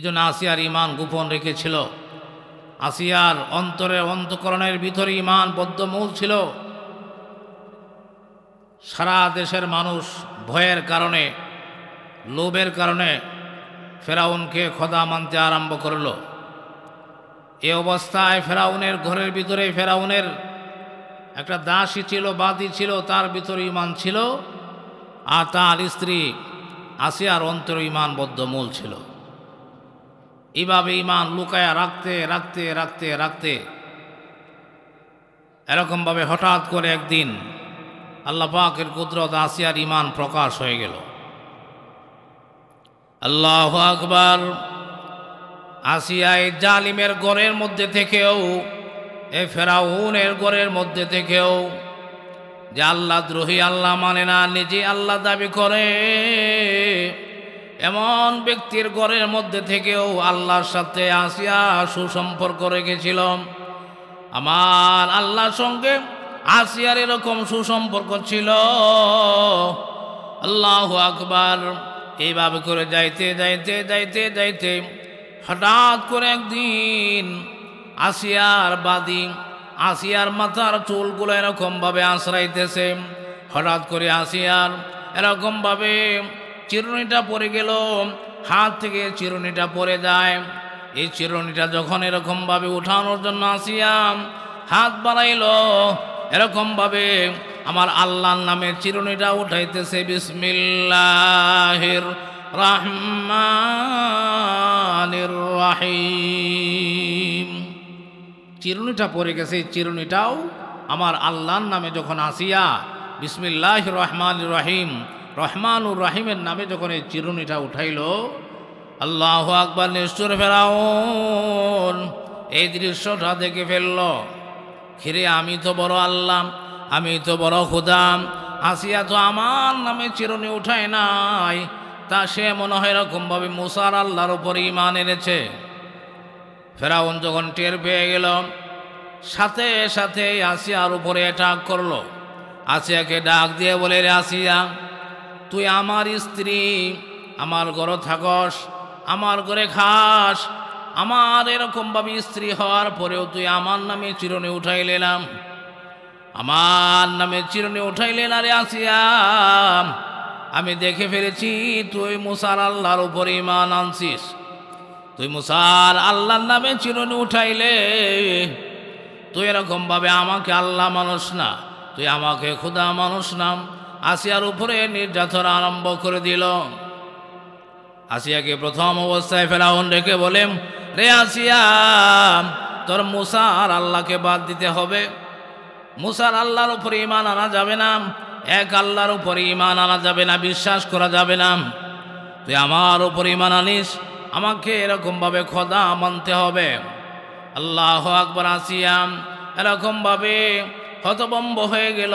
এই জন্য আসিয়ার ইমান গোপন রেখেছিল। আসিয়ার অন্তকরণের ভিতরে ইমান বদ্ধমূল ছিল। সারা দেশের মানুষ ভয়ের কারণে, লোভের কারণে ফেরাউনকে খোদা মানতে আরম্ভ করল। এ অবস্থায় ফেরাউনের ঘরের ভিতরে ফেরাউনের একটা দাসী ছিল, বাদী ছিল, তার ভিতরে ইমান ছিল, আর তার স্ত্রী আসিয়ার অন্তর ইমান বদ্ধমূল ছিল। এইভাবে ইমান লুকায়া রাখতে রাখতে রাখতে রাখতে এরকমভাবে হঠাৎ করে একদিন আল্লাহ পাকের কুদরত আসিয়ার ইমান প্রকাশ হয়ে গেল। আল্লাহু আকবার। আসিয়া এই জালিমের ঘরের মধ্যে থেকেও, এই ফেরাউনের ঘরের মধ্যে থেকেও, যে আল্লাহ দ্রোহী, আল্লাহ মানে না, নিজে আল্লাহ দাবি করে, এমন ব্যক্তির ঘরের মধ্যে থেকেও আল্লাহর সাথে আসিয়া সুসম্পর্ক রেখেছিল। আমার আল্লাহর সঙ্গে আসিয়ার এরকম সুসম্পর্ক ছিল। আল্লাহু আকবার। এইভাবে করে যাইতে যাইতে যাইতে যাইতে হঠাৎ করে একদিন আসিয়ার মাথার চুলগুলো এরকমভাবে আঁচড়াইতেছে। হঠাৎ করে আসিয়ার এরকমভাবে চিরুনিটা পড়ে গেল, হাত থেকে চিরুনিটা পড়ে যায়। এই চিরুনিটা যখন এরকমভাবে উঠানোর জন্য আসিয়া হাত বাড়াইল, এরকমভাবে আমার আল্লাহর নামে চিরুনিটা উঠাইতেছে। বিসমিল্লাহির রহমানির রহিম। চিরুনিটা পড়ে গেছে, এই চিরুনিটাও আমার আল্লাহর নামে যখন আসিয়া বিসমিল্লাহির রহমানির রহিম, রহমানুর রহিমের নামে যখন এই চিরুনিটা উঠাইল, আল্লাহু আকবার। নিষ্ঠুর ফেরাউন এই দৃশ্যটা দেখে ফেলল। খিরে, আমি তো বড় আল্লাহ, আমি তো বড় খোদা, আসিয়া তো আমার নামে চিরুনি উঠায় নাই, তা সে মনে হয় এরকমভাবে মুসার আল্লাহর উপর ঈমান এনেছে। ফেরাউন যখন টের পেয়ে গেল, সাথে সাথে আসিয়ার উপরে অ্যাটাক করলো। আসিয়াকে ডাক দিয়ে বলে, রে আসিয়া, তুই আমার স্ত্রী, আমার ঘরে থাকস, আমার ঘরে খাস, আমার এরকমভাবে স্ত্রী হওয়ার পরেও তুই আমার নামে চিরুনি উঠাইলে না, আমার নামে চিরুনি উঠাইলে না। রে আসিয়া, আমি দেখে ফেলেছি তুই মুসার আল্লাহর উপর ঈমান আনছিস। তুই মুসার আল্লাহর নামে চিরুনি উঠাইলে তুই এরকমভাবে আমাকে আল্লাহ মানুষ না, তুই আমাকে খোদা মানুষ না। আসিয়ার উপরে নির্যাতন আরম্ভ করে দিল। আসিয়াকে প্রথম অবস্থায় ফেরাউন রেখে বলে, রে আসিয়া, তোর মুসা আর আল্লাহকে বাদ দিতে হবে। মুসার আল্লাহর উপরে ঈমান আনা যাবে না, এক আল্লাহর উপরে ঈমান আনা যাবে না, বিশ্বাস করা যাবে না। তুই আমার উপর ঈমান আনিস, আমাকে এরকমভাবে খোদা মানতে হবে। আল্লাহু আকবার। আসিয়া এরকমভাবে হতভম্ব হয়ে গেল।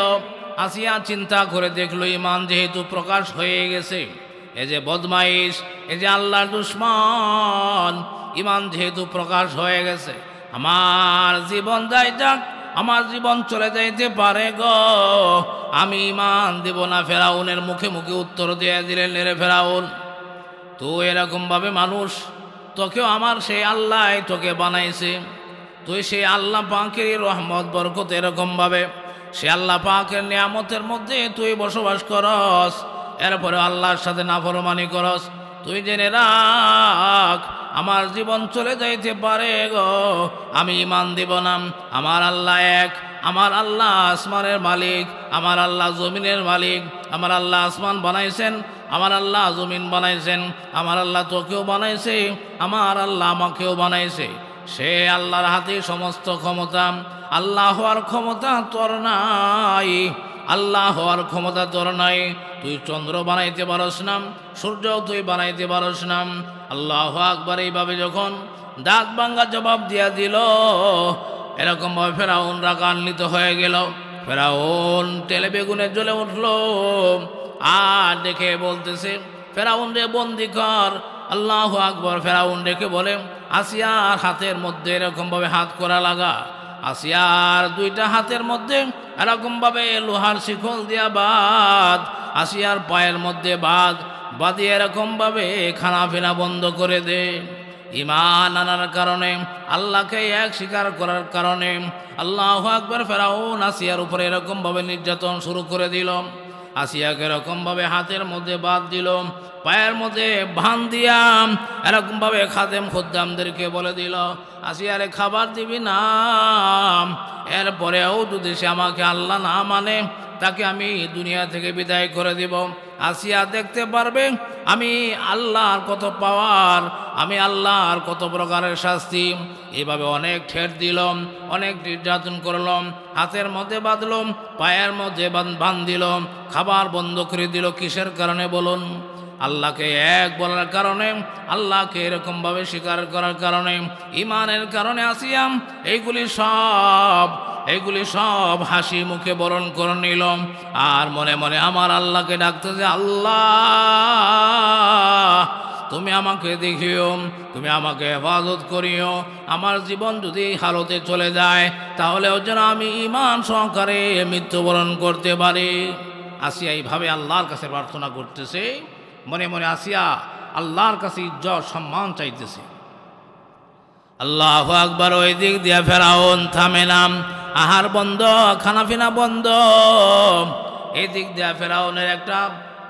আসিয়া চিন্তা করে দেখলো, ঈমান যেহেতু প্রকাশ হয়ে গেছে, এই যে বদমাইশ, এই যে আল্লাহর দুশমন, ঈমান যেহেতু প্রকাশ হয়ে গেছে, আমার জীবন যাই যাক, আমার জীবন চলে যাইতে পারে গো, আমি ঈমান দেব না। ফেরাউনের মুখে মুখে উত্তর দিয়ে দিলেন, রে ফেরাউন, তুই এরকমভাবে মানুষ, তোকেও আমার সেই আল্লাহ তোকে বানাইছে, তুই সেই আল্লাহ পাকের রহমত বরকত এরকমভাবে সে আল্লাহ পাকের নিয়ামতের মধ্যে তুই বসবাস করস, এরপরে আল্লাহর সাথে নাফরমানি করস। তুই জেনে রাখ, আমার জীবন চলে যাইতে পারে গো, আমি ঈমান দিব না। আমার আল্লাহ এক, আমার আল্লাহ আসমানের মালিক, আমার আল্লাহ জমিনের মালিক, আমার আল্লাহ আসমান বানাইছেন, আমার আল্লাহ জমিন বানাইছেন, আমার আল্লাহ তোকেও বানাইছে, আমার আল্লাহ আমাকেও বানাইছে। সে আল্লাহর হাতে সমস্ত ক্ষমতা। আল্লাহ হওয়ার ক্ষমতা তোর নাই, আল্লাহ হওয়ার ক্ষমতা তোর নাই। তুই চন্দ্র বানাইতে পারস না, সূর্য তুই বানাইতে পারস না। আল্লাহ আকবার। এইভাবে যখন দাঁত ভাঙ্গা জবাব দিয়া দিল, এরকমভাবে ফেরাউন রাগান্বিত হয়ে গেল। ফেরাউন তেলে বেগুনে জ্বলে উঠল আর দেখে বলতেছে, ফেরাউন রে বন্দি কর। আল্লাহু আকবার। ফেরাউন রেখে বলে, আসিয়ার হাতের মধ্যে এরকমভাবে হাত করা লাগা। আসিয়ার দুইটা হাতের মধ্যে এরকমভাবে লোহার শিকল দিয়া বাঁধ, আসিয়ার পায়ের মধ্যে বাঁধিয়ে এরকমভাবে খানা ফিনা বন্ধ করে দে। ঈমান আনার কারণে, আল্লাহকে এক স্বীকার করার কারণে আল্লাহু আকবার, ফেরাউন আসিয়ার উপরে এরকমভাবে নির্যাতন শুরু করে দিল। আসিয়াকে এরকমভাবে হাতের মধ্যে বাঁধ দিল, পায়ের মধ্যে বাঁধ দিয়া এরকমভাবে খাদেম খুদ্দামদেরকে বলে দিল, আসিয়ারে খাবার দিবি না, এরপরেও যদি সে আমাকে আল্লাহ না মানে তাকে আমি দুনিয়া থেকে বিদায় করে দিব। আসিয়া দেখতে পারবে আমি আল্লাহর কত পাওয়ার, আমি আল্লাহর কত প্রকারের শাস্তি। এইভাবে অনেক ঠেট দিলাম, অনেক নির্যাতন করলাম, হাতের মধ্যে বাঁধলাম, পায়ের মধ্যে বাঁধ দিল, খাবার বন্ধ করে দিল। কিসের কারণে বলুন? আল্লাহকে এক বলার কারণে, আল্লাহকে এরকমভাবে স্বীকার করার কারণে, ঈমানের কারণে। আসিয়াম এইগুলি সব হাসি মুখে বরণ করে নিল, আর মনে মনে আমার আল্লাহকে ডাকতে যে, আল্লাহ তুমি আমাকে দেখিও, তুমি আমাকে হেফাজত করিও, আমার জীবন যদি হালতে চলে যায় তাহলেও যেন আমি ঈমান সহকারে মৃত্যুবরণ করতে পারি। আসিয়া এইভাবে আল্লাহর কাছে প্রার্থনা করতেছে, মনে মনে আসিয়া আল্লাহর কাছে ইজ্জত সম্মান চাইতেছে। আল্লাহু আকবার। ওই দিক দিয়া ফেরাউন থামে না, আহার বন্ধ, খানাপিনা বন্ধ। এই দিক দিয়া ফেরাউনের একটা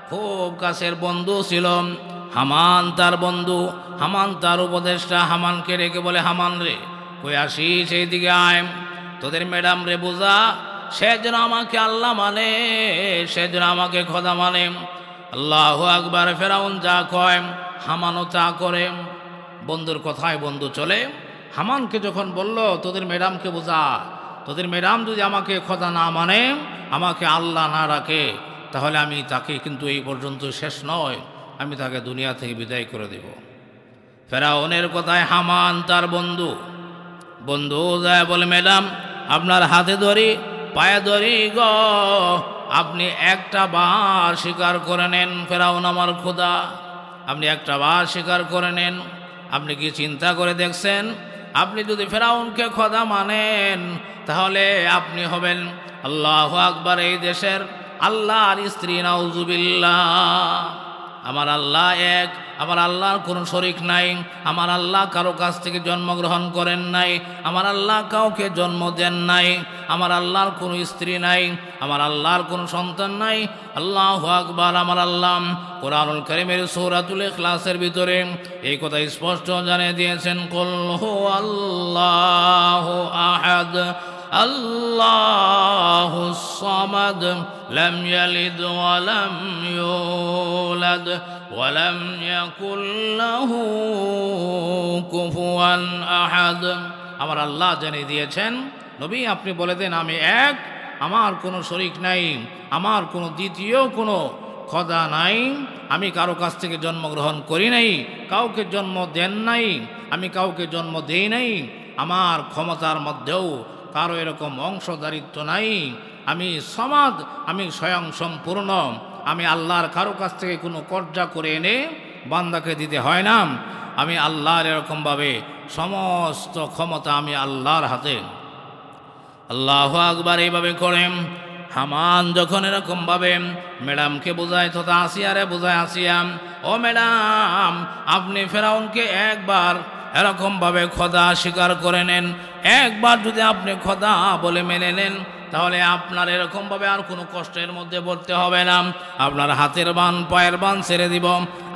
খুব কাছের বন্ধু ছিল হামান, তার বন্ধু হামান, তার উপদেষ্টা। হামানকে রেখে বলে, হামান রে কই আসিস, সেই দিকে আয়, তোদের ম্যাডাম রে বোঝা, সে যেন আমাকে আল্লাহ মানে, সে যেন আমাকে খোদা মানে। আল্লাহু আকবার। ফেরাউন যা কয় হামানও তা করে। বন্ধুর কথায় বন্ধু চলে। হামানকে যখন বলল তোদের ম্যাডামকে বোঝা, তোদের ম্যাডাম যদি আমাকে খোদা না মানে, আমাকে আল্লাহ না রাখে, তাহলে আমি তাকে কিন্তু এই পর্যন্ত শেষ নয়, আমি তাকে দুনিয়া থেকে বিদায় করে দেব। ফেরাউনের কথায় হামান তার বন্ধু যায় বলে, ম্যাডাম আপনার হাতে ধরি, পায়ে ধরি গো, আপনি একটা বার স্বীকার করে নেন ফেরাউন আমার খোদা, আপনি একটা বার স্বীকার করে নেন। আপনি কি চিন্তা করে দেখছেন, আপনি যদি ফেরাউনকে খোদা মানেন তাহলে আপনি হবেন আল্লাহু আকবার এই দেশের আল্লাহর স্ত্রী। নাউজুবিল্লাহ। আমার আল্লাহ এক, আমার আল্লাহর কোনো শরিক নাই, আমার আল্লাহ কারো কাছ থেকে জন্মগ্রহণ করেন নাই, আমার আল্লাহ কাউকে জন্ম দেন নাই, আমার আল্লাহর কোনো স্ত্রী নাই, আমার আল্লাহর কোনো সন্তান নাই। আল্লাহু আকবার। আমার আল্লাহ কোরআনুল কারীমের সূরাতুল ইখলাসের ভিতরে এই কথা স্পষ্ট জানিয়ে দিয়েছেন, কুল হুয়াল্লাহু আহাদ আল্লাহুস সামাদ লাম ইয়ালিদ ওয়া লাম ইউলাদ ওয়া লাম ইয়াকুল লাহু কুফুয়ান আহাদ। আমার আল্লাহ জানিয়ে দিয়েছেন, নবী আপনি বলে দেন আমি এক, আমার কোনো শরিক নাই, আমার কোনো দ্বিতীয় কোনো খোদা নাই, আমি কারো কাছ থেকে জন্মগ্রহণ করি নাই, কাউকে জন্ম দেন নাই, আমি কাউকে জন্ম দেই নাই, আমার ক্ষমতার মধ্যেও কারো এরকম অংশদারিত্ব নাই, আমি সমাদ, আমি স্বয়ং সম্পূর্ণ, আমি আল্লাহর কারো কাছ থেকে কোনো কর্জা করে এনে বান্দাকে দিতে হয় না, আমি আল্লাহর এরকমভাবে সমস্ত ক্ষমতা আমি আল্লাহর হাতে। আল্লাহু আকবার। এইভাবে করেন হামান যখন এরকমভাবে ম্যাডামকে বোঝায় তথা আসিয়ারে বোঝায়, আসিয়া ও ম্যাডাম আপনি ফেরাউনকে একবার এরকমভাবে খোদা স্বীকার করে নেন, একবার যদি আপনি খোদা বলে মেনে নেন তাহলে আপনার এরকমভাবে আর কোনো কষ্টের মধ্যে পড়তে হবে না, আপনার হাতের বান পায়ের বান ছেড়ে দিব,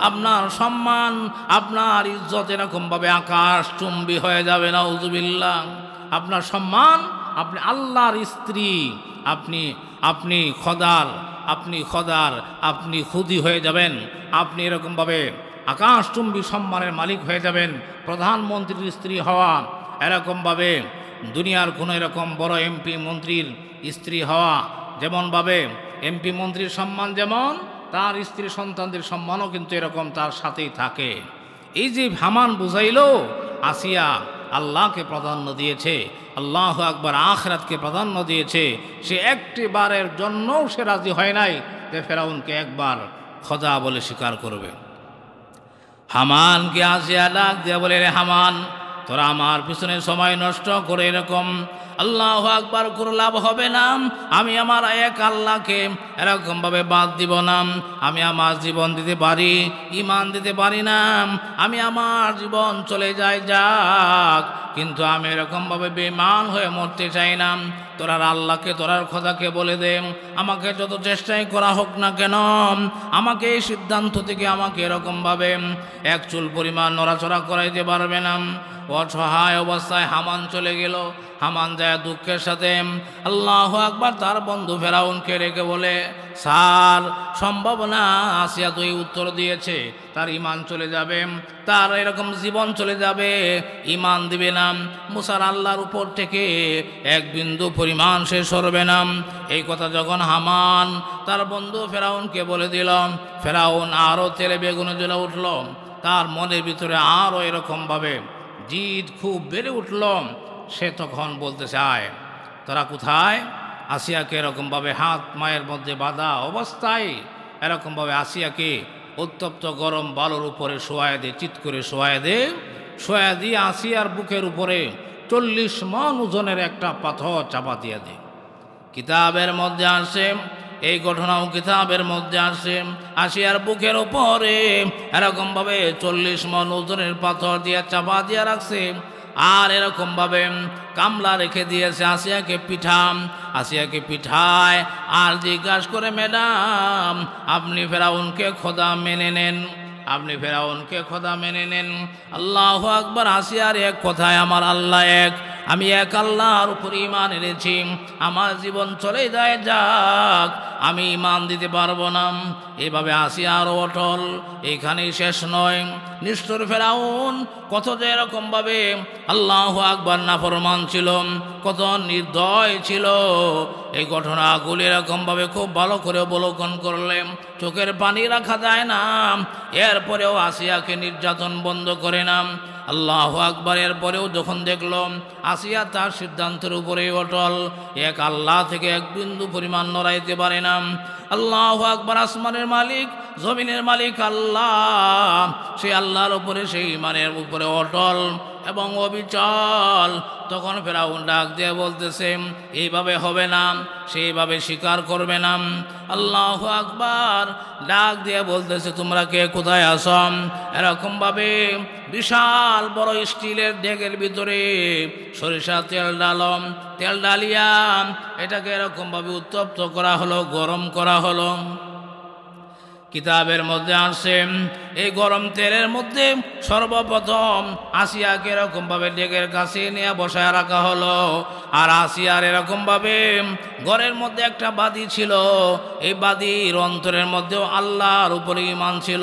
আপনার সম্মান আপনার ইজ্জত এরকমভাবে আকাশ চুম্বি হয়ে যাবে। নাউজুবিল্লাহ। আপনার সম্মান, আপনি আল্লাহর স্ত্রী, আপনি খোদার, আপনি খুদি হয়ে যাবেন, আপনি এরকমভাবে আকাশচুম্বী সম্মানের মালিক হয়ে যাবেন। প্রধানমন্ত্রীর স্ত্রী হওয়া, এরকমভাবে দুনিয়ার কোনো এরকম বড় এমপি মন্ত্রীর স্ত্রী হওয়া, যেমনভাবে এমপি মন্ত্রীর সম্মান যেমন, তার স্ত্রী সন্তানদের সম্মানও কিন্তু এরকম তার সাথেই থাকে। এই যে হামান বুঝাইল আসিয়া আল্লাহকে প্রাধান্য দিয়েছে, আল্লাহু আকবার, আখিরাতকে প্রাধান্য দিয়েছে, সে একটি বারের জন্যও সে রাজি হয় নাই যে ফেরাউনকে একবার খোদা বলে স্বীকার করবে। হামানকে আসিয়া ডাক দিয়া বলে, রে হামান তোরা আমার পিছনে সময় নষ্ট করে এরকম আল্লাহু আকবার করে লাভ হবে না। আমি আমার এক আল্লাহকে এরকমভাবে বাদ দিব না। আমি আমার জীবন দিতে পারি, ঈমান দিতে পারি না। আমি আমার জীবন চলে যাক, কিন্তু আমি এরকমভাবে বেঈমান হয়ে মরতে চাই না। তোরা আল্লাহকে, তোরার খোদাকে বলে দে, আমাকে যত চেষ্টাই করা হোক না কেন, আমাকে এই সিদ্ধান্ত থেকে আমাকে এরকমভাবে এক চুল পরিমাণ নড়াচড়া করাইতে পারবে না। অসহায় অবস্থায় হামান চলে গেল। হামান যায় দুঃখের সাথে আল্লাহু আকবার তার বন্ধু ফেরাউনকে রেখে বলে, স্যার সম্ভব না, আসিয়া তো এই উত্তর দিয়েছে তার ঈমান চলে যাবে, তার এরকম জীবন চলে যাবে, ঈমান দিবে না, মুসার আল্লাহর উপর থেকে এক বিন্দু পরিমাণ সে সরবে না। এই কথা যখন হামান তার বন্ধু ফেরাউনকে বলে দিল, ফেরাউন আরও তেলে বেগুনে জ্বলে উঠল। তার মনের ভিতরে আরও এরকমভাবে জিদ খুব বেড়ে উঠল। সে তখন বলতে চায়, তারা কোথায়? আসিয়াকে এরকমভাবে হাত মায়ের মধ্যে বাঁধা অবস্থায় এরকমভাবে আসিয়াকে উত্তপ্ত গরম বালুর উপরে শোয়ায় দে, চিৎ করে শোয়ায় দিয়ে আসিয়ার বুকের উপরে 40 মণ ওজনের একটা পাথর চাপা দিয়ে দে। কিতাবের মধ্যে আসে, এই ঘটনাও কিতাবের মধ্যে আসে, আসিয়ার বুকের উপরে এরকমভাবে 40 মণ ওজনের পাথর দিয়ে চাপা দিয়ে রাখছে। আর এরকমভাবে কামলা রেখে দিয়েছে আসিয়াকে পিঠায়। আর জিজ্ঞাসা করে, ম্যাডাম আপনি ফেরাউনকে খোদা মেনে নেন, আপনি ফেরাউনকে খোদা মেনে নেন। আল্লাহু আকবার। আসিয়ার এক কথায়, আমার আল্লাহ এক, আমি এক আল্লাহর উপর ঈমান এনেছি, আমার জীবন চলে যাক, আমি ঈমান দিতে পারবো না। এভাবে আসিয়া আরও অটল। এখানেই শেষ নয়। নিষ্ঠুর ফেরাউন কত যে এরকমভাবে আল্লাহু আকবার নাফরমান ছিল, কত নির্দয় ছিল, এই ঘটনাগুলি এরকমভাবে খুব ভালো করে অবলোকন করলে চোখের পানি রাখা যায় না। এরপরেও আসিয়াকে নির্যাতন বন্ধ করে না। আল্লাহু আকবার। এরপরেও যখন দেখল আসিয়া তার সিদ্ধান্তের উপরে অটল, এক আল্লাহ থেকে এক বিন্দু পরিমাণ নড়াইতে পারে না। আল্লাহু আকবার। আসমানের মালিক, জমিনের মালিক আল্লাহ, সেই আল্লাহর উপরে, সেই ঈমানের উপরে অটল এবং অবিচল। তখন ফেরাউন ডাক দিয়ে বলতেছে, এইভাবে হবে না, সেইভাবে স্বীকার করবে না। আল্লাহু আকবার। ডাক দিয়ে বলতেছে, তোমরা কে কোথায় আছো? এরকমভাবে বিশাল বড় স্টিলের ডেকের ভিতরে সরিষা তেল ডালিয়া এটাকে এরকমভাবে উত্তপ্ত করা হলো, গরম করা হলো। কিতাবের মধ্যে আসে, এই গরম তেলের মধ্যে সর্বপ্রথম আসিয়াকে এরকমভাবে ডেকের কাছে নিয়ে বসায় রাখা হলো। আর আসিয়ার এরকমভাবে ঘরের মধ্যে একটা বাদী ছিল, এই বাদীর অন্তরের মধ্যেও আল্লাহর উপরে ঈমান ছিল,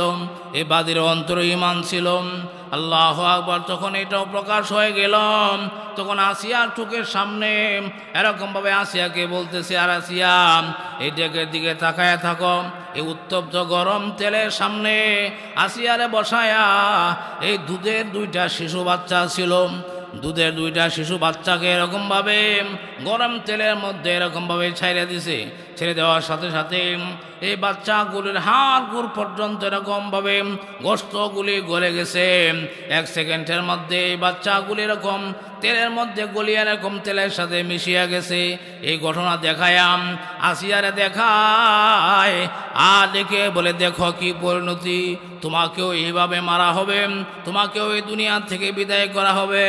এই বাদীর অন্তরে ঈমান ছিল। আল্লাহু আকবার। তখন এটাও প্রকাশ হয়ে গেল। তখন আসিয়ার চোখের সামনে এরকমভাবে আসিয়াকে বলতেছে, আর আসিয়া এই ডেকের দিকে তাকায় থাকো। এই উত্তপ্ত গরম তেলের সামনে আসিয়ারে বসায়া এই দুধের 2টা শিশু বাচ্চা ছিল, দুধের 2টা শিশু বাচ্চাকে এরকমভাবে গরম তেলের মধ্যে এরকমভাবে ছেড়ে দিছে। ছেড়ে দেওয়ার সাথে সাথে এই বাচ্চাগুলির হাড় গুড় পর্যন্ত এরকমভাবে গোশতগুলি গলে গেছে। 1 সেকেন্ডের মধ্যে এই বাচ্চাগুলি এরকম তেলের মধ্যে গলিয়ে এরকম তেলের সাথে মিশিয়ে গেছে। এই ঘটনা দেখায়াম আসিয়ারে দেখায়, আর দেখে বলে, দেখো কি পরিণতি, তোমাকেও এইভাবে মারা হবে, তোমাকেও এই দুনিয়া থেকে বিদায় করা হবে।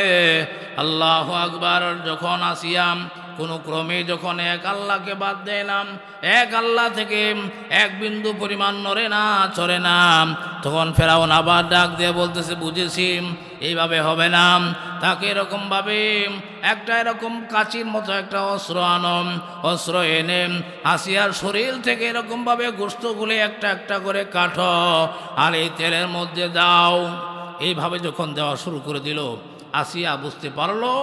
আল্লাহু আকবার। যখন আসিয়াম কোনো ক্রমে যখন এক আল্লাহকে বাদ দেয় না, এক আল্লাহ থেকে এক বিন্দু পরিমাণ নড়ে না, চড়ে না, তখন ফেরাউন আবার ডাক দিয়ে বলতেছে, বুঝেছি এইভাবে হবে না। তাকে এরকমভাবে একটা এরকম কাঁচির মতো একটা অস্ত্র আনম, অস্ত্র এনে আসিয়ার শরীর থেকে এরকমভাবে গোশতগুলি একটা একটা করে কাটো, আর এই তেলের মধ্যে দাও। এইভাবে যখন দেওয়া শুরু করে দিল, আসিয়া বুঝতে পারলো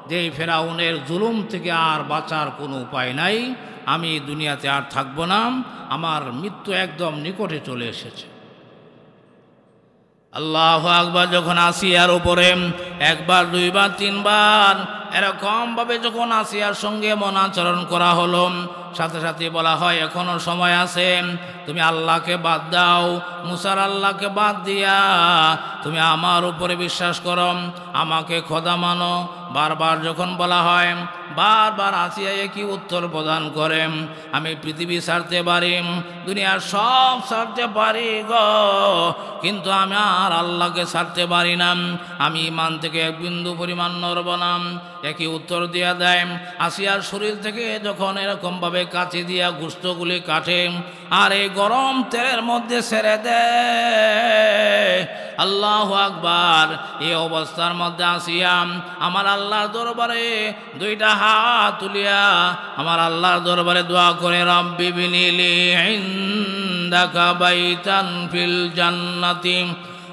যে এই ফেরাউনের জুলুম থেকে আর বাঁচার কোনো উপায় নাই, আমি দুনিয়াতে আর থাকবো না, আমার মৃত্যু একদম নিকটে চলে এসেছে। আল্লাহু আকবার। যখন আসিয়ার উপরে 1 বার 2 বার 3 বার এরকমভাবে যখন আসিয়ার সঙ্গে মন আচরণ করা হলো, সাথে সাথে বলা হয় এখনো সময় আছে, তুমি আল্লাহকে বাদ দাও, মুসার আল্লাহকে বাদ দিয়া তুমি আমার উপরে বিশ্বাস করো, আমাকে খোদা মানো। বারবার যখন বলা হয়, বারবার আসিয়া একই উত্তর প্রদান করে, আমি পৃথিবী ছাড়তে পারি, দুনিয়ার সব ছাড়তে পারি গো, কিন্তু আমি আর আল্লাহকে ছাড়তে পারি না, আমি ইমান থেকে এক বিন্দু পরিমাণ নড়ব না। একই উত্তর দিয়া দেয়। আসিয়ার শরীর থেকে যখন এরকমভাবে কাছে দিয়া গোশতগুলি কাটে আর এই গরম তেলের মধ্যে ছেড়ে দেয়, আল্লাহু আকবার। এই অবস্থার মধ্যে আসিয়া আমার আল্লাহর দরবারে দুইটা হাত তুলিয়া আমার আল্লাহর দরবারে দোয়া করে, রব্বি বিনিলি ইনদাকা বাইতান ফিল জান্নাতি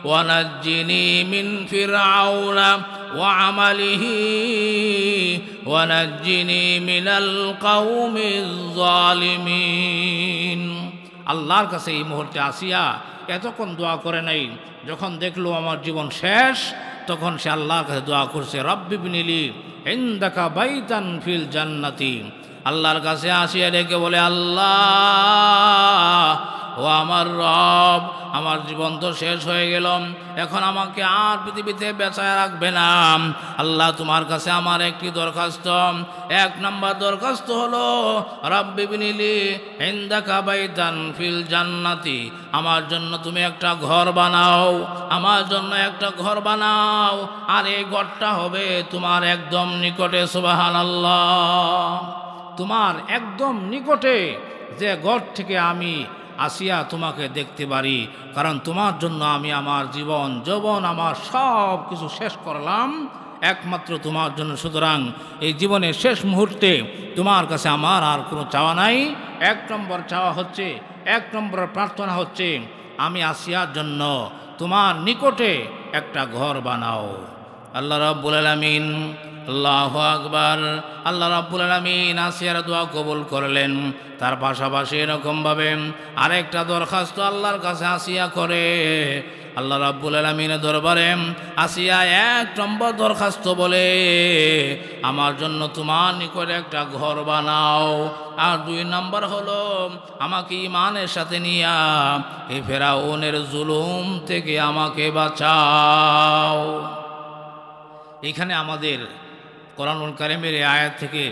ওয়া নাজ্জিনি মিন ফিরআউনা ওয়া আমালিহি ওয়া নাজ্জিনি মিনাল কওমিজ জালিমিন। আল্লাহর কাছে এই মুহূর্তে আসিয়া এতক্ষণ দোয়া করে নাই, যখন দেখলো আমার জীবন শেষ তখন সে আল্লাহর কাছে দোয়া করছে, রব্বি বিনিলি ইনদাকা বাইতান ফিল জান্নাতি। আল্লাহর কাছে আসিয়া ডেকে বলে, আল্লাহ ও আমার রব, আমার জীবন তো শেষ হয়ে গেল, এখন আমাকে আর পৃথিবীতে বেঁচায় রাখবে না। আল্লাহ তোমার কাছে আমার একটি দরখাস্ত, এক নম্বর দরখাস্ত হলো রব্বি বিনিলি ইনদাকা বাইতান ফিল জান্নাতি, আমার জন্য তুমি একটা ঘর বানাও, আমার জন্য একটা ঘর বানাও, আর এই ঘরটা হবে তোমার একদম নিকটে। সুবহানাল্লাহ, তোমার একদম নিকটে, যে ঘর থেকে আমি আসিয়া তোমাকে দেখতে পারি, কারণ তোমার জন্য আমি আমার জীবন যৌবন আমার সব কিছু শেষ করলাম একমাত্র তোমার জন্য। সুতরাং এই জীবনের শেষ মুহূর্তে তোমার কাছে আমার আর কোনো চাওয়া নাই। এক নম্বর চাওয়া হচ্ছে, এক নম্বর প্রার্থনা হচ্ছে, আমি আসিয়ার জন্য তোমার নিকটে একটা ঘর বানাও। আল্লাহ রাব্বুল আলামিন, আল্লাহু আকবার, আল্লাহ রাব্বুল আলামিন আসিয়ার দোয়া কবুল করলেন। তার পাশাপাশি এরকমভাবে আরেকটা দরখাস্ত আল্লাহর কাছে আসিয়া করে। আল্লাহ রাব্বুল আলামিনের দরবারে আসিয়া এক নম্বর দরখাস্ত বলে, আমার জন্য তোমার নিকটে একটা ঘর বানাও, আর দুই নম্বর হলো আমাকে ঈমানের সাথে নিয়া এই ফেরাউনের জুলুম থেকে আমাকে বাঁচাও। এখানে আমাদের কোরআনুল কারীমের এই আয়াত থেকে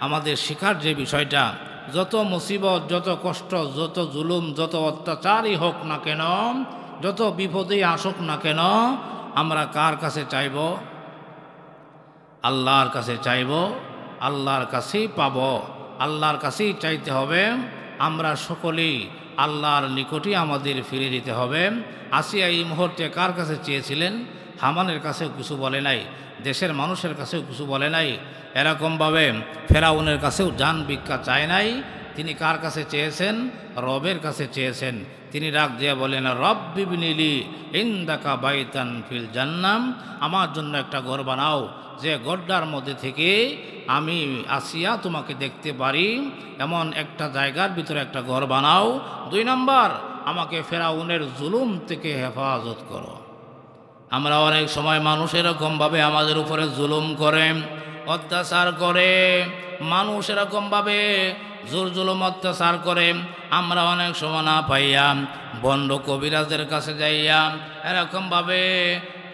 আমাদের শেখার যে বিষয়টা, যত মুসিবত, যত কষ্ট, যত জুলুম, যত অত্যাচারই হোক না কেন, যত বিপদেই আসুক না কেন, আমরা কার কাছে চাইব? আল্লাহর কাছে চাইব, আল্লাহর কাছেই পাব, আল্লাহর কাছেই চাইতে হবে। আমরা সকলেই আল্লাহর নিকটই আমাদের ফিরে যেতে হবে। আসিয়া এই মুহূর্তে কার কাছে চেয়েছিলেন? হামানের কাছেও কিছু বলে নাই, দেশের মানুষের কাছেও কিছু বলে নাই, এরকমভাবে ফেরাউনের কাছেও জান ভিক্ষা চায় নাই। তিনি কার কাছে চেয়েছেন? রবের কাছে চেয়েছেন। তিনি ডাক দিয়ে বলেন, রব্বি বিনিলি ইনদাকা বাইতান ফিল জান্নাম, আমার জন্য একটা ঘর বানাও, যে ঘরটার মধ্যে থেকে আমি আসিয়া তোমাকে দেখতে পারি, এমন একটা জায়গার ভিতরে একটা ঘর বানাও। দুই নম্বর, আমাকে ফেরাউনের জুলুম থেকে হেফাজত করো। আমরা অনেক সময় মানুষ এরকমভাবে আমাদের উপরে জুলুম করে, অত্যাচার করে, মানুষ এরকমভাবে জোর জুলুম অত্যাচার করে, আমরা অনেক সময় না পাইয়া বন্ড কবিরাজদের কাছে যাইয়া এরকমভাবে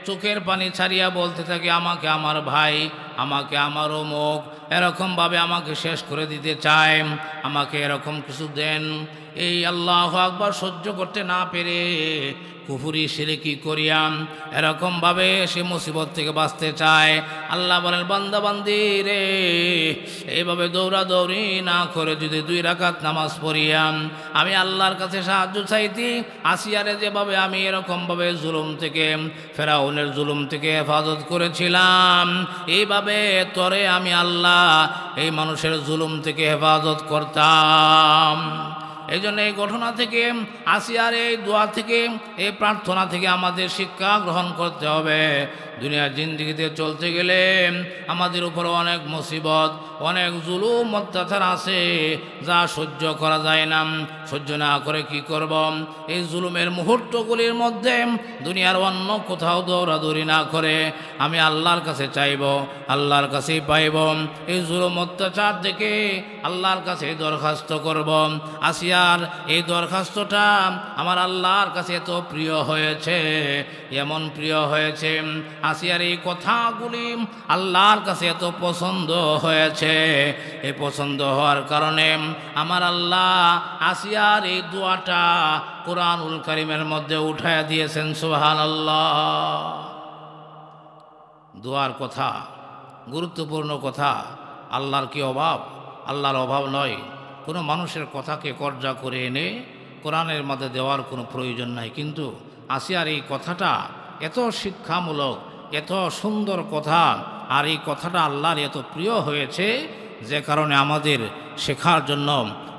চোখের পানি ছাড়িয়া বলতে থাকি, আমাকে আমার ভাই, আমাকে আমার অমুক এরকমভাবে আমাকে শেষ করে দিতে চায়, আমাকে এরকম কিছু দেন। এই আল্লাহু আকবার সহ্য করতে না পেরে কুফরি শিরকি করিয়াম এরকমভাবে সে মুসিবত থেকে বাঁচতে চায়। আল্লাহ বলেন, বান্দা বান্দি রে, এইভাবে দৌড়াদৌড়ি না করে যদি 2 রাকাত নামাজ পড়িয়াম, আমি আল্লাহর কাছে সাহায্য চাইতি, আসিয়ারে যেভাবে আমি এরকমভাবে জুলুম থেকে, ফেরাউনের জুলুম থেকে হেফাজত করেছিলাম, এইভাবে তরে আমি আল্লাহ এই মানুষের জুলুম থেকে হেফাজত করতাম। এই জন্য এই ঘটনা থেকে আসিয়ার এই দোয়া থেকে এই প্রার্থনা থেকে আমাদের শিক্ষা গ্রহণ করতে হবে। দুনিয়ার জিন্দেগিতে চলতে গেলে আমাদের উপর অনেক মুসিবত, অনেক জুলুম অত্যাচার আছে, যা সহ্য করা যায় না। সহ্য না করে কি করব? এই জুলুমের মুহূর্তগুলির মধ্যে দুনিয়ার অন্য কোথাও দৌড়াদৌড়ি না করে আমি আল্লাহর কাছে চাইব, আল্লাহর কাছেই পাইব। এই জুলুম অত্যাচার থেকে আল্লাহর কাছে দরখাস্ত করব। আসিয়ার এই দরখাস্তটা আমার আল্লাহর কাছে এত প্রিয় হয়েছে, এমন প্রিয় হয়েছে, আসিয়ার এই কথাগুলি আল্লাহর কাছে এত পছন্দ হয়েছে। এই পছন্দ হওয়ার কারণে আমার আল্লাহ আসিয়ার এই দোয়াটা কুরআনুল কারীমের মধ্যে উঠায়া দিয়েছেন। সুবহানাল্লাহ। দোয়ার কথা গুরুত্বপূর্ণ কথা। আল্লাহর কি অভাব? আল্লাহর অভাব নয়। কোনো মানুষের কথাকে কর্জা করে এনে কোরআনের মধ্যে দেওয়ার কোনো প্রয়োজন নাই। কিন্তু আসিয়ার এই কথাটা এত শিক্ষামূলক, এত সুন্দর কথা, আর এই কথাটা আল্লাহর এত প্রিয় হয়েছে যে কারণে আমাদের শেখার জন্য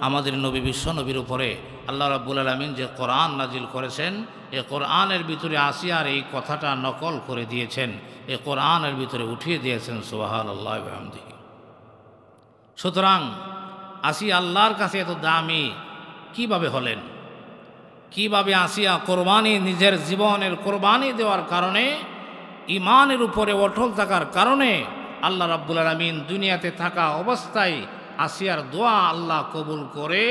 আমাদের নবী বিশ্ব নবীর উপরে আল্লাহ রাব্বুল আলামিন যে কোরআন নাজিল করেছেন, এই কোরআনের ভিতরে আসিয়ার এই কথাটা নকল করে দিয়েছেন, এই কোরআনের ভিতরে উঠিয়ে দিয়েছেন। সুবহানাল্লাহি ওয়া বিহামদিহি। সুতরাং আসিয়া আল্লাহর কাছে এত দামি কিভাবে হলেন? কিভাবে আসিয়া কোরবানি, নিজের জীবনের কোরবানি দেওয়ার কারণে, ইমানের উপরে অটল থাকার কারণে আল্লাহ রাব্বুল আলামিন দুনিয়াতে থাকা অবস্থায় আসিয়ার দোয়া আল্লাহ কবুল করে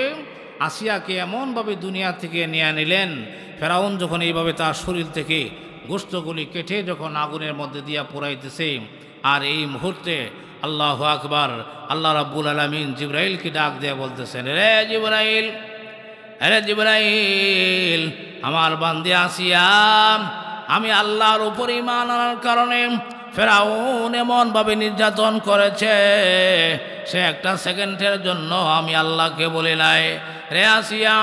আসিয়াকে এমনভাবে দুনিয়া থেকে নিয়ে নিলেন। ফেরাউন যখন এইভাবে তার শরীর থেকে গোশতগুলি কেটে যখন আগুনের মধ্যে দিয়া পোড়াইতেছে, আর এই মুহূর্তে আল্লাহু আকবার, আল্লাহ রাব্বুল আলামিন জিবরাইলকে ডাক দিয়ে বলতেছেন, রে জিবরাইল, আরে জিবরাইল, আমার বান্দী আসিয়া আমি আল্লাহর উপর ঈমান আনার কারণে ফেরাউন এমনভাবে নির্যাতন করেছে, সে একটা সেকেন্ডের জন্য আমি আল্লাহকে বলি নাই। রে আসিয়া,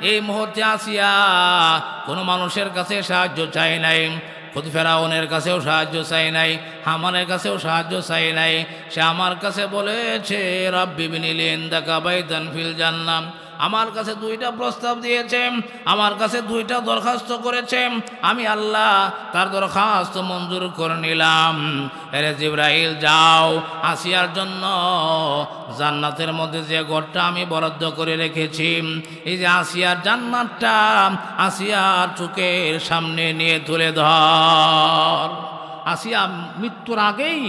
এই মুহূর্তে আসিয়া কোনো মানুষের কাছে সাহায্য চাই নাই, খুদ ফেরাউনের কাছেও সাহায্য চাই নাই, হামানের কাছেও সাহায্য চাই নাই। সে আমার কাছে বলেছে, রাব্বি ইবনি লি ইনদাকা বাইতান ফিল জান্নাহ। আমার কাছে দুইটা প্রস্তাব দিয়েছে, আমার কাছে দুইটা দরখাস্ত করেছে, আমি আল্লাহ তার দরখাস্ত মঞ্জুর করে নিলাম। এরে জিবরাইল, যাও আসিয়ার জন্য জান্নাতের মধ্যে যে ঘরটা আমি বরাদ্দ করে রেখেছি, এই যে আসিয়ার জান্নাতটা আসিয়ার চোখের সামনে নিয়ে তুলে ধর। আসিয়া মৃত্যুর আগেই,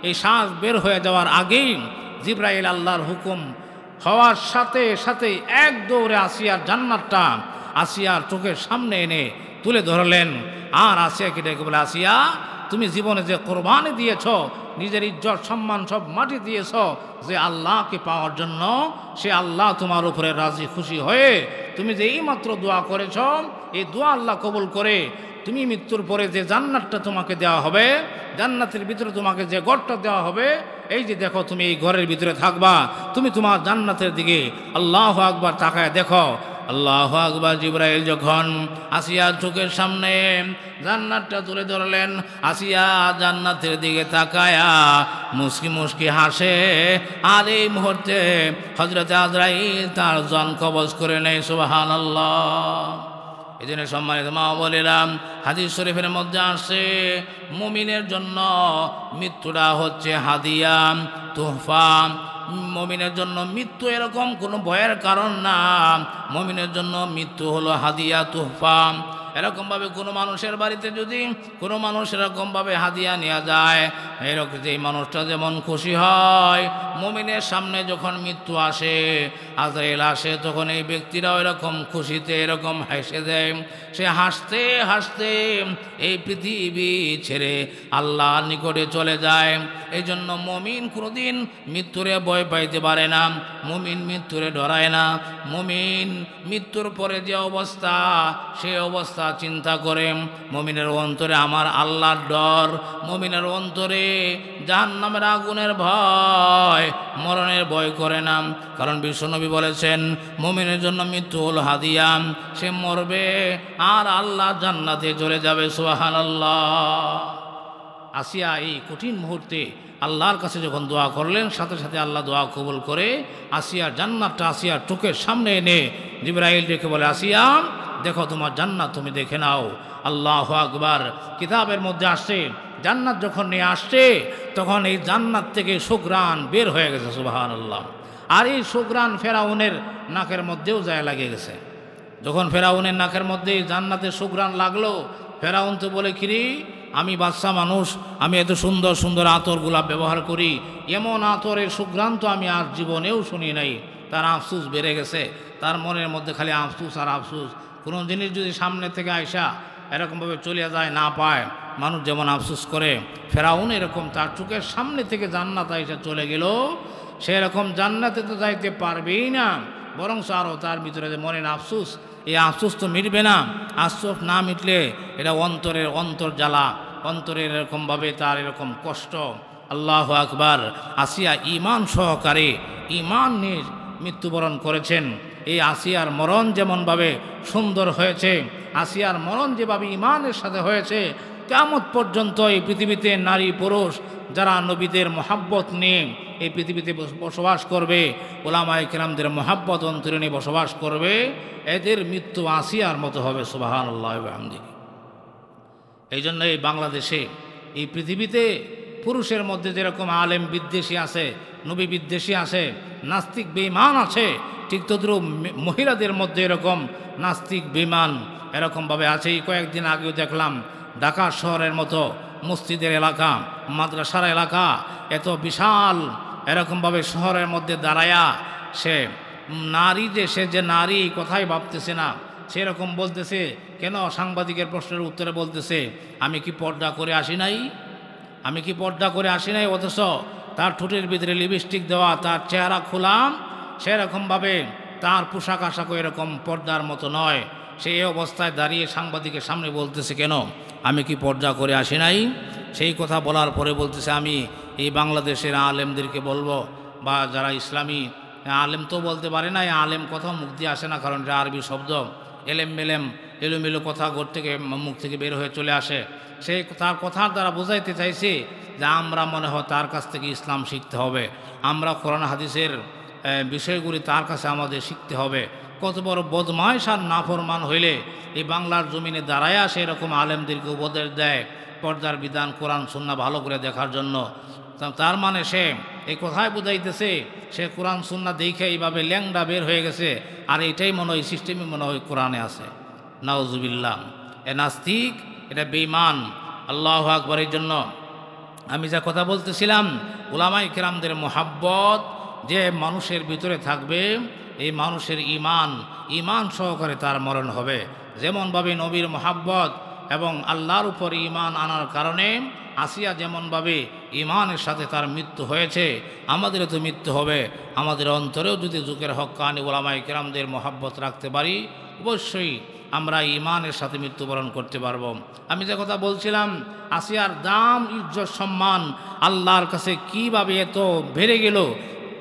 এই শ্বাস বের হয়ে যাওয়ার আগেই জিবরাইল আল্লাহর হুকুম হওয়ার সাথে সাথে এক দৌড়ে আসিয়ার জান্নাতটা আসিয়ার চোখের সামনে এনে তুলে ধরলেন। আর আসিয়াকে ডেকে বলে, আসিয়া, তুমি জীবনে যে কোরবানি দিয়েছ, নিজের ইজ্জত সম্মান সব মাটি দিয়েছ যে আল্লাহকে পাওয়ার জন্য, সে আল্লাহ তোমার উপরে রাজি খুশি হয়ে তুমি যে এইমাত্র দোয়া করেছ, এই দোয়া আল্লাহ কবুল করে তুমি মৃত্যুর পরে যে জান্নাতটা তোমাকে দেওয়া হবে, জান্নাতের ভিতরে তোমাকে যে ঘরটা দেওয়া হবে, এই যে দেখো তুমি এই ঘরের ভিতরে থাকবা, তুমি তোমার জান্নাতের দিকে আল্লাহু আকবার তাকায় দেখো। আল্লাহু আকবার। জিবরাইল যখন আসিয়ার চোখের সামনে জান্নাতটা তুলে ধরলেন, আসিয়া জান্নাতের দিকে তাকায়া মুস্কি মুস্কি হাসে, আর এই মুহূর্তে হযরত আজরাইল তার জান কবজ করে নেয়। সুবহানাল্লাহ। এই জন্য সম্মানিত মা বলিলাম, হাদিস শরীফের মধ্যে আসছে, মুমিনের জন্য মৃত্যুটা হচ্ছে হাদিয়া, তোহফা। মুমিনের জন্য মৃত্যু এরকম কোনো ভয়ের কারণ না, মুমিনের জন্য মৃত্যু হলো হাদিয়া, তোহফা। এরকমভাবে কোনো মানুষের বাড়িতে যদি কোনো মানুষ এরকমভাবে হাদিয়া নেওয়া যায়, এরকম যে মানুষটা যেমন খুশি হয়, মুমিনের সামনে যখন মৃত্যু আসে, আজরাইল আসে, তখন এই ব্যক্তিরাও এরকম খুশিতে এরকম হেসে দেয়। সে হাসতে হাসতে এই পৃথিবী ছেড়ে আল্লাহর নিকটে চলে যায়। এই জন্য মুমিন কোনোদিন মৃত্যুরে ভয় পাইতে পারে না, মুমিন মৃত্যুরে ডরায় না। মুমিন মৃত্যুর পরে যে অবস্থা, সে অবস্থা চিন্তা করে। মুমিনের অন্তরে আমার আল্লাহর ডর, মুমিনের অন্তরে জাহান্নামের আগুনের ভয়, মরণের ভয় করে না। কারণ বিশ্বনবী বলেছেন, মুমিনের জন্য মৃত্যু হলো হাদিয়া, সে মরবে আর আল্লাহ জান্নাতে চলে যাবে। সুবহানাল্লাহ। আসিয়া এই কঠিন মুহূর্তে আল্লাহর কাছে যখন দোয়া করলেন, সাথে সাথে আল্লাহ দোয়া কবুল করে আসিয়ার জান্নাতটা আসিয়ার চোখের সামনে এনে জিবরাইল ডেকে বলে, আসিয়া দেখো তোমার জান্নাত তুমি দেখে নাও। আল্লাহু আকবার। কিতাবের মধ্যে আসছে জান্নাত যখন নিয়ে আসছে তখন এই জান্নাত থেকে সুঘ্রাণ বের হয়ে গেছে, সুবহানাল্লাহ। আর এই সুঘ্রাণ ফেরাউনের নাকের মধ্যেও যায় লাগে গেছে। যখন ফেরাউনের নাকের মধ্যে জান্নাতের সুঘ্রাণ লাগলো, ফেরাউন তো বলে, কিরি আমি বাদশা মানুষ, আমি এত সুন্দর সুন্দর আতরগুলা ব্যবহার করি, এমন আতরের সুঘ্রাণ তো আমি আর জীবনেও শুনি নাই। তার আফসুস বেড়ে গেছে, তার মনের মধ্যে খালি আফসুস আর আফসুস। কোনো জিনিস যদি সামনে থেকে আইসা এরকমভাবে চলে যায়, না পায়, মানুষ যেমন আফসুস করে, ফেরাউন এরকম তার চোখের সামনে থেকে জান্নাত আইসা চলে গেল। সেরকম জান্নাতে তো যাইতে পারবেই না, বরং আরও তার ভিতরে যে মনের আফসুস, এই আফসোস তো মিটবে না। আফসোস না মিটলে এটা অন্তরের অন্তর্জ্বালা, অন্তরের এরকমভাবে তার এরকম কষ্ট। আল্লাহু আকবার। আসিয়া ঈমান সহকারে ঈমান নিয়ে মৃত্যুবরণ করেছেন। এই আসিয়ার মরণ যেমনভাবে সুন্দর হয়েছে, আসিয়ার মরণ যেভাবে ঈমানের সাথে হয়েছে, কিয়ামত পর্যন্ত এই পৃথিবীতে নারী পুরুষ যারা নবীদের মহাব্বত নিয়ে এই পৃথিবীতে বসবাস করবে, ওলামায়ে কেরামদের মহাব্বত অন্তরে নিয়ে বসবাস করবে, এদের মৃত্যু আসিয়ার মতো হবে, সুবহানাল্লাহ ওয়া বিহামদিহি। এই জন্য এই বাংলাদেশে, এই পৃথিবীতে পুরুষের মধ্যে যেরকম আলেম বিদ্বেষী আছে, নবী বিদ্বেষী আছে, নাস্তিক বেঈমান আছে, ঠিক তদ্রুপ মহিলাদের মধ্যে এরকম নাস্তিক বেঈমান এরকমভাবে আছে। এই কয়েকদিন আগেও দেখলাম ঢাকা শহরের মতো মসজিদের এলাকা, মাদ্রাসার এলাকা, এত বিশাল এরকমভাবে শহরের মধ্যে দাঁড়ায়া সে নারী সে যে নারী কথাই ভাবতেছে না, সেরকম বলতেছে। কেন? সাংবাদিকের প্রশ্নের উত্তরে বলতেছে, আমি কি পর্দা করে আসি নাই, আমি কি পর্দা করে আসি নাই, অথচ তার ঠোঁটের ভিতরে লিপস্টিক দেওয়া, তার চেহারা খোলা, সেরকমভাবে তার পোশাক আশাকও এরকম পর্দার মতো নয়। সেই অবস্থায় দাঁড়িয়ে সাংবাদিকের সামনে বলতেছে, কেন আমি কি পর্দা করে আসি নাই? সেই কথা বলার পরে বলতেছে, আমি এই বাংলাদেশের আলেমদেরকে বলবো, বা যারা ইসলামী আলেম তো বলতে পারে না, আলেম কথা মুখ দিয়ে আসে না, কারণ এটা আরবি শব্দ, এলেম মেলেম এলোমেলো কথা ঘর থেকে মুখ থেকে বের হয়ে চলে আসে। সেই তার কথার দ্বারা বোঝাইতে চাইছে যে আমরা মনে হয় তার কাছ থেকে ইসলাম শিখতে হবে, আমরা কোরআন হাদিসের বিষয়গুলি তার কাছে আমাদের শিখতে হবে। কত বড় বদমাইশ আর নাফরমান হইলে এই বাংলার জমিনে দাঁড়ায় আসে এরকম আলেমদেরকে উপদেশ দেয় পর্দার বিধান, কোরআন সুন্নাহ ভালো করে দেখার জন্য। তার মানে সে এই কথাই বুঝাইতেছে সে কোরআন সুন্নাহ দেখে এইভাবে ল্যাংডা বের হয়ে গেছে, আর এটাই মনে হয় সিস্টেমই মনে হয় কোরআনে আছে। নাউজুবিল্লাহ। এ নাস্তিক, এটা বেঈমান। আল্লাহু আকবার। এই জন্য আমি যা কথা বলতেছিলাম, উলামায়ে কেরামদের মোহাব্বত যে মানুষের ভিতরে থাকবে, এই মানুষের ঈমান সহকারে তার মরণ হবে। যেমনভাবে নবীর মোহাব্বত এবং আল্লাহর উপর ঈমান আনার কারণে আসিয়া যেমনভাবে ঈমানের সাথে তার মৃত্যু হয়েছে, আমাদেরও তো মৃত্যু হবে। আমাদের অন্তরেও যদি যুগের হক্কানি উলামায়ে কেরামদের মোহাব্বত রাখতে পারি, অবশ্যই আমরা ঈমানের সাথে মৃত্যুবরণ করতে পারব। আমি যে কথা বলছিলাম, আসিয়ার দাম, ইজ্জত, সম্মান আল্লাহর কাছে কিভাবে এত বেড়ে গেল,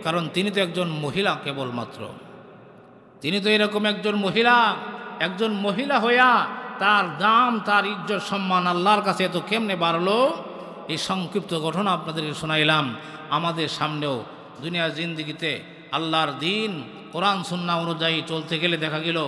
কারণ তিনি তো একজন মহিলা, কেবলমাত্র তিনি তো এরকম একজন মহিলা হইয়া তার দাম, তার ইজ্জত, সম্মান আল্লাহর কাছে এত কেমনে বাড়লো। এই সংক্ষিপ্ত ঘটনা আপনাদেরকে শোনাইলাম। আমাদের সামনেও দুনিয়ার জিন্দিগিতে আল্লাহর দিন কোরআন সুন্নাহ অনুযায়ী চলতে গেলে দেখা গেল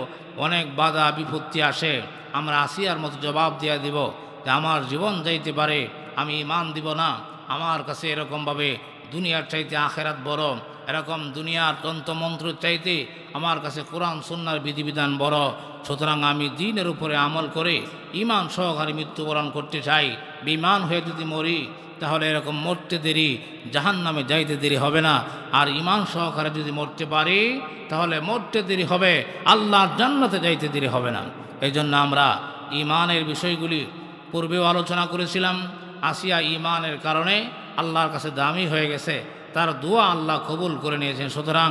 অনেক বাধা বিপত্তি আসে। আমরা আসিয়ার মতো জবাব দিয়ে দিব যে আমার জীবন যাইতে পারে, আমি ঈমান দিব না, আমার কাছে এরকমভাবে দুনিয়ার চাইতে আখেরাত বড়, এরকম দুনিয়ার তন্ত্রমন্ত্রের চাইতে আমার কাছে কোরআন সুন্নাহর বিধিবিধান বড়। সুতরাং আমি দ্বীনের উপরে আমল করে ঈমান সহকারে মৃত্যুবরণ করতে চাই। বেঈমান হয়ে যদি মরি তাহলে এরকম মরতে দেরি, জাহান্নামে যাইতে দেরি হবে না। আর ঈমান সহকারে যদি মরতে পারি তাহলে মরতে দেরি হবে, আল্লাহর জান্নাতে যাইতে দেরি হবে না। এই জন্য আমরা ঈমানের বিষয়গুলি পূর্বেও আলোচনা করেছিলাম। আসিয়া ঈমানের কারণে আল্লাহর কাছে দামি হয়ে গেছে, তার দোয়া আল্লাহ কবুল করে নিয়েছেন। সুতরাং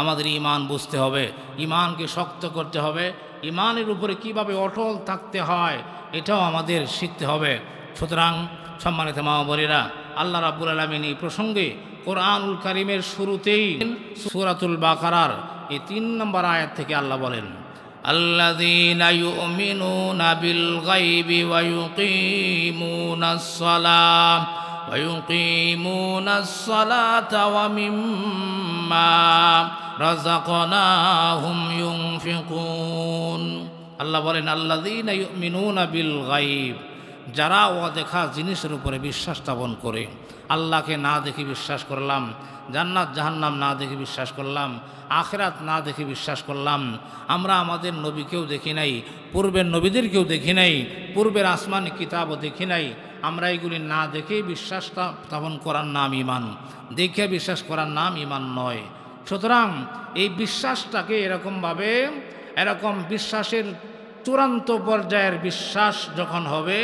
আমাদের ঈমান বুঝতে হবে, ঈমানকে শক্ত করতে হবে, ঈমানের উপরে কিভাবে অটল থাকতে হয় এটাও আমাদের শিখতে হবে। সুতরাং সম্মানিত মা বোনেরা, আল্লাহ রাব্বুল আলামিন এই প্রসঙ্গে কোরআনুল কারীমের শুরুতেই সূরাতুল বাকারার এই 3 নম্বর আয়াত থেকে আল্লাহ বলেন, আল্লাযীনা ইউমিনুনা বিল গায়বি ওয়া ইউকিমুনাস সালাহ ويقيمون الصلاة ومما رزقناهم ينفقون আল্লাহ বলেন আল্লাযীনা ইউমিনুনা বিল গায়ব, যারা অদেখা জিনিসের উপরে বিশ্বাস স্থাপন করে। আল্লাহকে না দেখে বিশ্বাস করলাম, জান্নাত জাহান্নাম না দেখে বিশ্বাস করলাম, আখিরাত না দেখে বিশ্বাস করলাম। আমরা আমাদের নবীকেও দেখি নাই, পূর্বের নবীদেরকেও দেখি নাই, পূর্বের আসমানি কিতাবও দেখি নাই। আমরা এগুলি না দেখেই বিশ্বাস স্থাপন করার নাম ঈমান, দেখে বিশ্বাস করার নাম ঈমান নয়। সুতরাং এই বিশ্বাসটাকে এরকমভাবে, এরকম বিশ্বাসের চূড়ান্ত পর্যায়ের বিশ্বাস যখন হবে,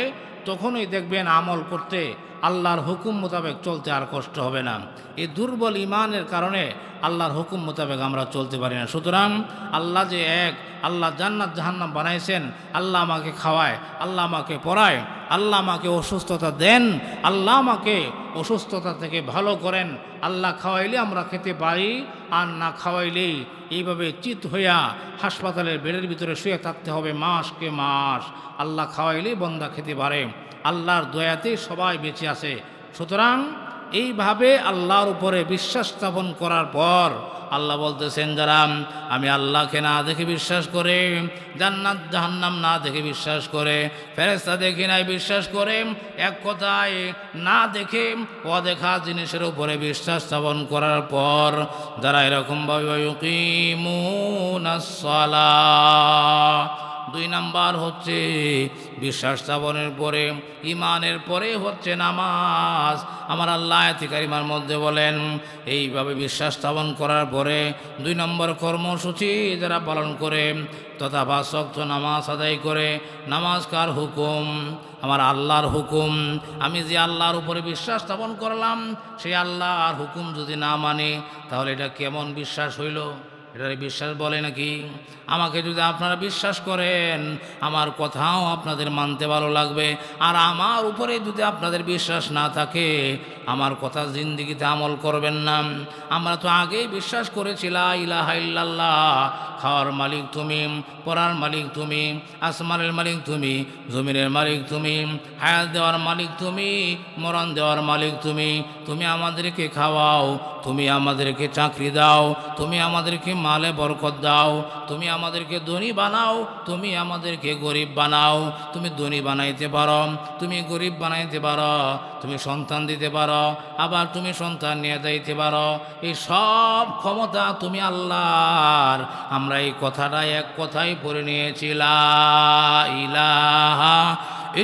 তখনই দেখবেন আমল করতে, আল্লাহর হুকুম মোতাবেক চলতে আর কষ্ট হবে না। এই দুর্বল ঈমানের কারণে আল্লাহর হুকুম মোতাবেক আমরা চলতে পারি না। সুতরাং আল্লাহ যে এক, আল্লাহ জান্নাত জাহান্নাম বানাইছেন, আল্লাহ আমাকে খাওয়ায়, আল্লাহ আমাকে পড়ায়, আল্লাহ আমাকে অসুস্থতা দেন, আল্লাহ আমাকে অসুস্থতা থেকে ভালো করেন। আল্লাহ খাওয়াইলে আমরা খেতে পারি, আর না খাওয়াইলেই এইভাবে চিত হইয়া হাসপাতালের বেডের ভিতরে শুয়ে থাকতে হবে মাসকে মাস। আল্লাহ খাওয়াইলেই বন্দা খেতে পারে, আল্লাহর দয়াতে সবাই বেঁচে আছে। সুতরাং এইভাবে আল্লাহর উপরে বিশ্বাস স্থাপন করার পর আল্লাহ বলতেছেন, যারা আমি আল্লাহকে না দেখে বিশ্বাস করে, জান্নাত জাহান্নাম না দেখে বিশ্বাস করে, ফেরেশতা দেখি নাই বিশ্বাস করে, এক কথায় না দেখে অদেখা জিনিসের উপরে বিশ্বাস স্থাপন করার পর যারা এরকমভাবে ইউকিমুনাস সালাহ, দুই নাম্বার হচ্ছে বিশ্বাস স্থাপনের পরে, ঈমানের পরে হচ্ছে নামাজ। আমার আল্লাহ আয়াতে কারিমার মধ্যে বলেন, এইভাবে বিশ্বাস স্থাপন করার পরে দুই নম্বর কর্মসূচি যারা পালন করে তথা 5 ওয়াক্ত নামাজ আদায় করে। নামাজ কার হুকুম? আমার আল্লাহর হুকুম। আমি যে আল্লাহর উপরে বিশ্বাস স্থাপন করলাম, সেই আল্লাহর হুকুম যদি না মানে, তাহলে এটা কেমন বিশ্বাস হইল? এটার বিশ্বাস বলে নাকি? আমাকে যদি আপনারা বিশ্বাস করেন, আমার কথাও আপনাদের মানতে ভালো লাগবে। আর আমার উপরে যদি আপনাদের বিশ্বাস না থাকে, আমার কথা জিন্দেগিতে আমল করবেন না। আমরা তো আগেই বিশ্বাস করেছি লা ইলাহা ইল্লাল্লাহ, খাওয়ার মালিক তুমি, পড়ার মালিক তুমি, আসমানের মালিক তুমি, জমিনের মালিক তুমি, হায়াত দেওয়ার মালিক তুমি, মরণ দেওয়ার মালিক তুমি। তুমি আমাদেরকে খাওয়াও, তুমি আমাদেরকে চাকরি দাও, তুমি আমাদেরকে মালে বরকত দাও, তুমি আমাদেরকে ধনী বানাও, তুমি আমাদেরকে গরিব বানাও। তুমি ধনী বানাইতে পারো, তুমি গরিব বানাইতে পারো, তুমি সন্তান দিতে পারো, আবার তুমি সন্তান নিয়ে যাইতে পারো। এই সব ক্ষমতা তুমি আল্লাহর। আমরা এই কথাটা এক কথাই পড়ে নিয়েছি, লা ইলাহা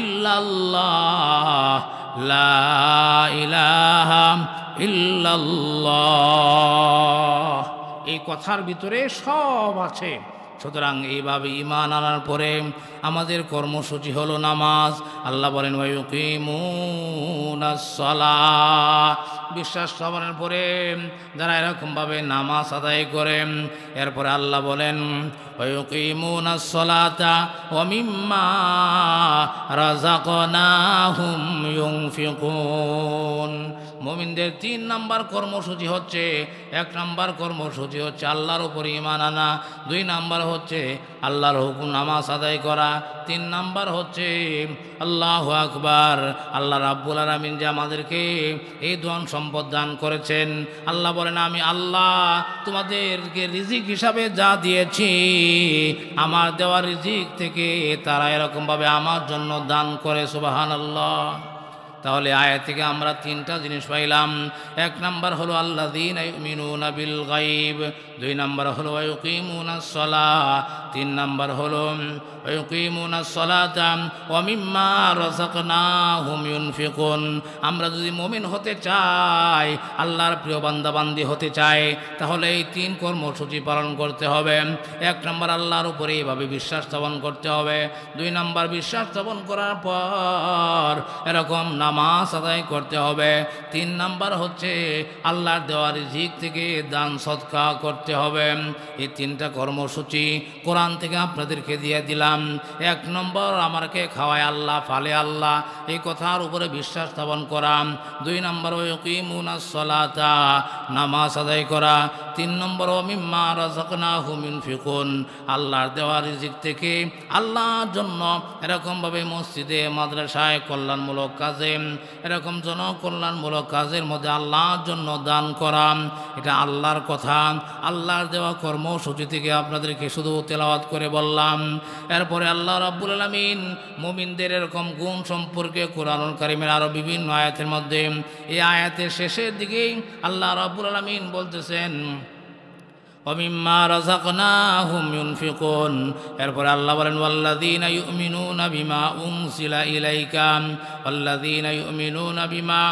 ইল্লাল্লাহ, লা ইলাহা ইল্লাল্লাহ। এই কথার ভিতরে সব আছে। সুতরাং এইভাবে ঈমান আনার পরে আমাদের কর্মসূচি হলো নামাজ। আল্লাহ বলেন ওয়া ইউকিমুনাস সালাহ, বিশ্বাস স্থাপনের পরে যারা এরকমভাবে নামাজ আদায় করে, এরপরে আল্লাহ বলেন ওয়া ইউকিমুনাস সালাতা ওয়া মিম্মা রাযাকনাহুম ইউনফিকুন। মুমিনদের 3 নাম্বার কর্মসূচি হচ্ছে, 1 নাম্বার কর্মসূচি হচ্ছে আল্লাহর উপর ঈমান আনা, 2 নাম্বার হচ্ছে আল্লাহর হুকুম নামাজ আদায় করা, 3 নাম্বার হচ্ছে আল্লাহু আকবার। আল্লাহ রাব্বুল আলামিন যে আমাদেরকে এই ধন সম্পদ দান করেছেন, আল্লাহ বলেন আমি আল্লাহ তোমাদেরকে রিজিক হিসাবে যা দিয়েছি, আমার দেওয়া রিজিক থেকে তারা এরকমভাবে আমার জন্য দান করে। সুবহানাল্লাহ। তাহলে আয়াত থেকে আমরা 3টা জিনিস পাইলাম। 1 নাম্বার হলো আল্লাযীনা ইউমিনুনা বিল গায়ব, 2 নাম্বার হলো ওয়া ইউকিমুনাস সালাহ, 3 নাম্বার হলো ওয়া ইউকিমুনাস সালাতা ওয়া মিম্মা রাযাকনাহুম ইউনফিকুন। আমরা যদি মুমিন হতে চাই, আল্লাহর প্রিয় বান্দা বান্দি হতে চাই, তাহলে এই 3 কর্মসূচি পালন করতে হবে। 1 নাম্বার আল্লাহর উপরে এইভাবে বিশ্বাস স্থাপন করতে হবে। 2 নাম্বার বিশ্বাস স্থাপন করার পর এরকম নামাজ আদায় করতে হবে। 3 নাম্বার হচ্ছে আল্লাহর দেওয়া রিজিক থেকে দান সদকা করতে হবে। এই 3টা কর্মসূচি কোরআন থেকে আপনাদেরকে দিয়ে দিলাম। 1 নম্বর আমাকে খাওয়ায় আল্লাহ, ফালে আল্লাহ, এই কথার উপরে বিশ্বাস স্থাপন করা। 2 নম্বর ইউকিমুনাস সালাতা, নামাজ আদায় করা। তিন নম্বর মিম্মা রাযাকনাহুম ইউনফিকুন, আল্লাহর দেওয়া রিজিক থেকে আল্লাহর জন্য এরকমভাবে মসজিদে মাদ্রাসায় কল্যাণমূলক কাজে, এরকম জনকল্যাণমূলক কাজের মধ্যে আল্লাহর জন্য দান করা, এটা আল্লাহর কথা, আল্লাহর দেওয়া কর্মসূচি থেকে আপনাদেরকে শুধু তেলাওয়াত করে বললাম। এরপরে আল্লাহ রাব্বুল আলামিন মুমিনদের এরকম গুণ সম্পর্কে কোরআনুল কারীমের আরও বিভিন্ন আয়াতের মধ্যে, এই আয়াতের শেষের দিকেই আল্লাহ রাব্বুল আলামিন বলতেছেন ওমিম্মা রাযাকনাহুম ইউনফিকুন। এরপরে আল্লাহ বলেন ওয়াল্লাযীনা ইউমিনুনা বিমা উনজিলা ইলাইকা ওয়াল্লাযীনা ইউমিনুনা বিমা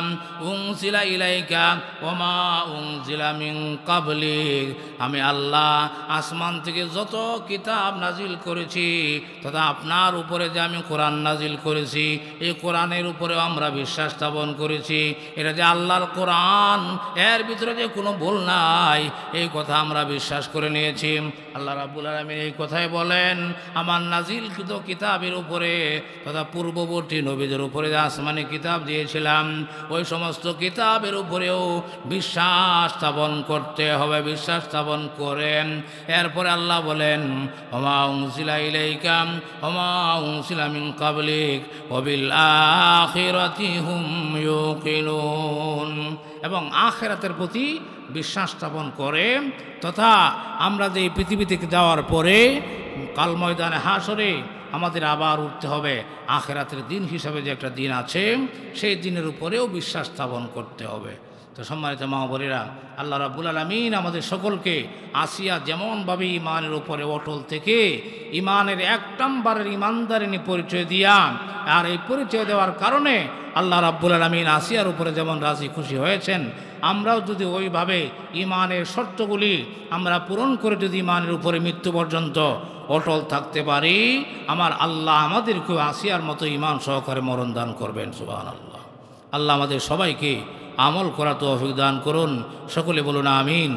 উনজিলা ইলাইকা ওমা উনজিলা মিন ক্বাবলিক, আমি আল্লাহ আসমান থেকে যত কিতাব নাজিল করেছি তথা আপনার উপরে যে আমি কোরআন নাজিল করেছি, এই কোরআনের উপরেও আমরা বিশ্বাস স্থাপন করেছি। এটা যে আল্লাহর কোরআন, এর ভিতরে যে কোনো ভুল নাই, এই কথা আমরা বিশ্বাস করে নিয়েছি। আল্লাহ রাব্বুল আলামিন এই কথাই বলেন আমার নাজিলকৃত কিতাবের উপরে তথা পূর্ববর্তী নবীদের উপরে যে আসমানি কিতাব দিয়েছিলাম, ওই সমস্ত কিতাবের উপরেও বিশ্বাস স্থাপন করতে হবে, বিশ্বাস স্থাপন করেন। এরপরে আল্লাহ বলেন ওমা উনজিলা ইলাইকা ওমা উনজিলা মিন ক্বাবলিক ওয়া বিল আখিরাতি হুম ইউকিনুন, এবং আখিরাতের প্রতি বিশ্বাস স্থাপন করে তথা আমরা যে এই পৃথিবী থেকে যাওয়ার পরে কাল ময়দানে হাসরে আমাদের আবার উঠতে হবে, আখিরাতের দিন হিসাবে যে একটা দিন আছে সেই দিনের উপরেও বিশ্বাস স্থাপন করতে হবে। তো সম্মানিত মা বোনেরা, আল্লাহ রাব্বুল আলামিন আমাদের সকলকে আসিয়া যেমনভাবে ইমানের উপরে অটল থেকে ইমানের এক নম্বরের ইমানদারিনী পরিচয় দিয়া, আর এই পরিচয় দেওয়ার কারণে আল্লাহ রাব্বুল আলামিন আসিয়ার উপরে যেমন রাজি খুশি হয়েছেন, আমরাও যদি ওইভাবে ইমানের শর্তগুলি আমরা পূরণ করে যদি ইমানের উপরে মৃত্যু পর্যন্ত অটল থাকতে পারি, আমার আল্লাহ আমাদেরকেও আসিয়ার মতো ইমান সহকারে মরণ দান করবেন। সুবহানাল্লাহ। আল্লাহ আমাদের সবাইকে আমল করা তৌফিক দান করুন। সকলে বলুন আমিন।